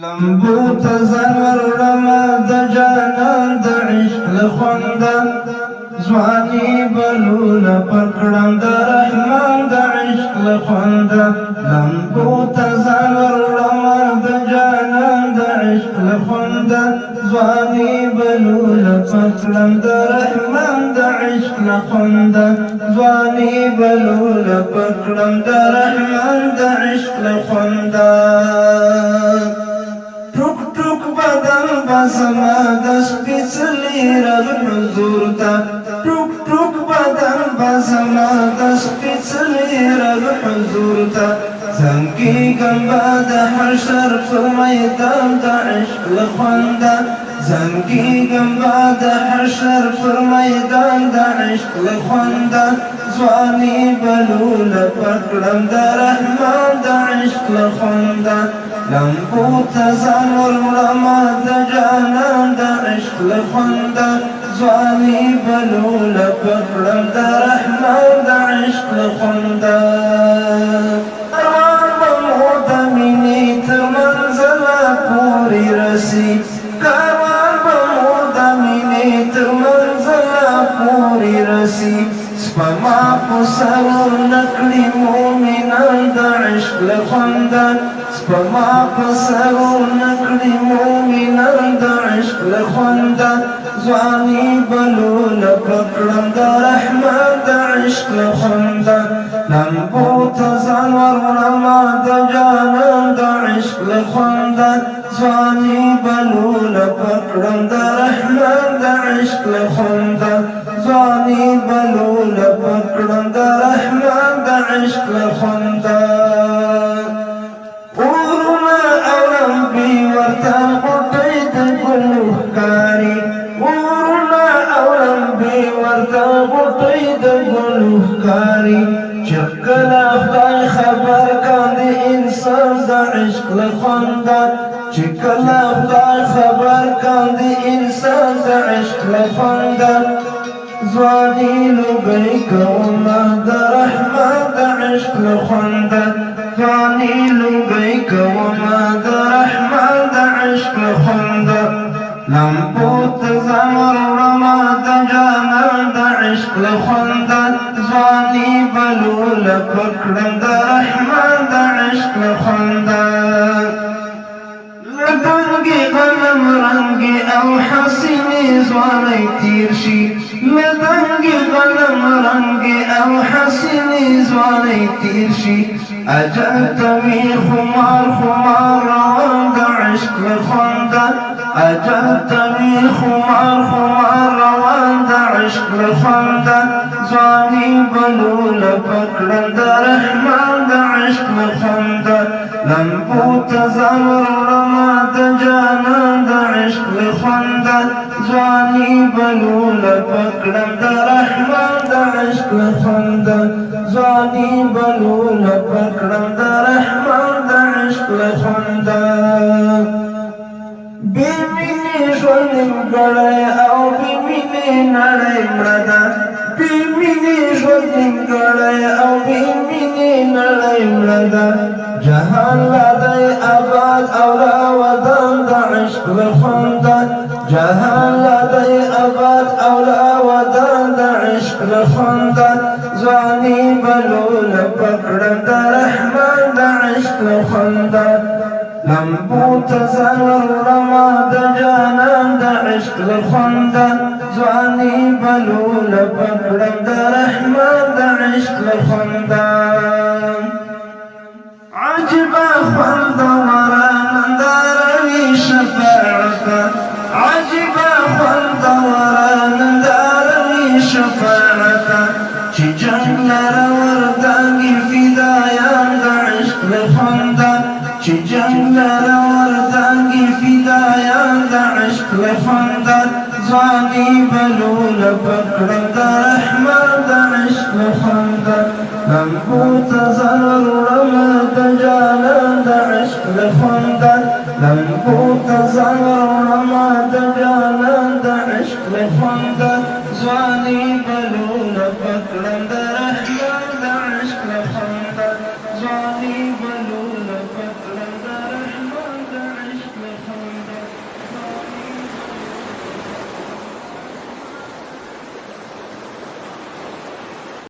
لمبو تزور رما د جانان د عشق لخونده ځواني بلوله پکړم د رحمان د عشق لخونده لمبو تزور رما د جانان د عشق لخونده ځواني بلوله پکړم د رحمان د عشق لخونده ځواني بلوله پکړم د رحمان د عشق لخونده بدن بزما دس پیچلی رغ حضور تا ټوک ټوک بدن بزما دس پیچلی رغ حضور تا زنګي ګمبا د حشر په میدان د عشق لخونده زنګي ګمبا د حشر په میدان د عشق لخونده ځواني بلوله پکړم د رحمان د عشق لخونده لمبو تزان ورمړما د جانان د عشق لخونده ځواني بلوله پکړم د رحمان د عشق لخونده کاروان به مو د مینې تر منزله پورې رسي کاروان به مو د مینې تر منزله پورې رسي سپما په سرور نکړي مومنان د عشق لخونده سپما په سرور نکړي مومنان د عشق لخونده ځواني بلوله پکړم د رحمان د عشق لخونده لمبو ته ځان وروړمه د جانان د عشق لخونده ځواني بلوله پکړم د رحمان د عشق لخونده ځواني بلوله پکړم د رحمان د عشق لخونده ورونه او لمبې ورته غوټۍ د ګلو ښکاري ورونه او لمبې ورته غوټۍ د ګلو ښکاري چې کله خدای خبر کاندي انسان د عشق لخونده چې کله خدای خبر کاندي انسان د عشق لخونده ځواني لوګۍ کومه د رحمان د عشق لخونده ځواني لوګۍ کومه د رحمان د عشق لخونده لمبو ته ځان وروړمه د جانان د عشق لخونده ځواني بلوله پکړم د رحمان د عشق لخونده لدنګې غنم رنګې او حسینې ځوانۍ تیر شي لدنګې غنم رنګې او حسینې ځوانۍ تیر شي اجل ته وي خمار خمار روان د عشق لخونده اجل ته وي خمار خمار روان د عشق لخونده ځواني بلوله پکړم د رحمان د عشق لخونده لمبو ته ځان وروړمه د جانان د عشق لخونده ځواني بلوله پکړم د رحمان د عشق لخونده ځواني بلوله پکړم د رحمان د عشق لخونده بې مینې ژوند نیمګړی او بې مینې نړۍ مړه ده بې مینې ژوند نیمګړی او بې مینې نړۍ مړه ده جهان لا دی آباد او لا ودان د عشق لخونده جهان لا دی آباد او لا ودان د عشق لخونده ځواني بلوله پکړم د رحمان د عشق لخونده لمبو ته ځان وروړمه د جانان د عشق لخونده ځواني بلوله پکړم د رحمان د عشق لخونده عجبه خوندوره ننداره وي شفاعته عجبه خوندوره ننداره وي شفاعته چې جنګ لره وردانګي فدایان د عشق لخونده چې جنګ لره وردانګي فدایان د عشق لخونده ځواني بلوله پکړم د رحمان د عشق لخونده لمبو ته ځان وروړمه د جانان د عشق لخونده لمبو ته ځان وروړمه د